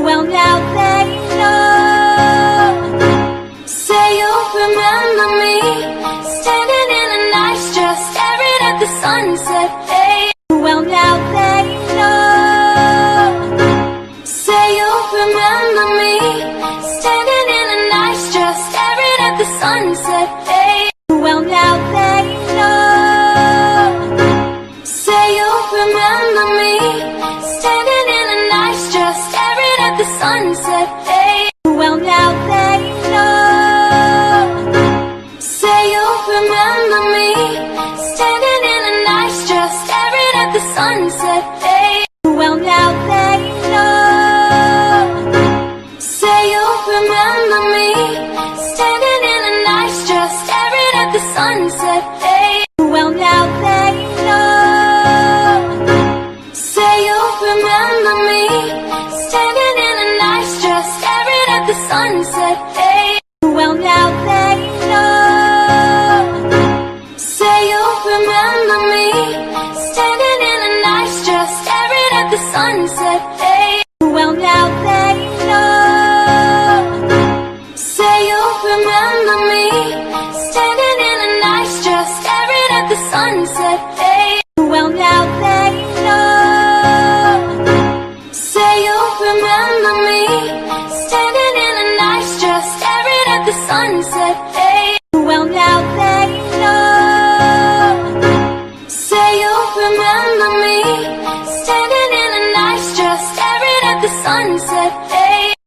Well, now they know. Say you'll remember me, standing in a nice dress, staring at the sunset. Hey, well, now they know. Say you'll remember me, standing in a nice dress, staring at the sunset. Hey, well, now they know. Say you'll remember me, standing in a nice dress, staring at the sunset. Hey, well, now they know. Say you'll remember me, standing in a nice dress, staring at the sunset. Hey, well, now they know. Say you'll remember me, standing in a nice dress, staring at the sunset. Hey, well, now they know. Say you'll remember me, standing in a nice dress, staring at the sunset. Hey, well, now they know. Say you'll remember me, standing in a nice dress, staring at the sunset. Hey, well, now they know. Say you'll remember me, standing in a nice dress, staring at the sunset. Hey, well, now they know. Say you'll remember me, standing in a nice dress, staring at the sunset.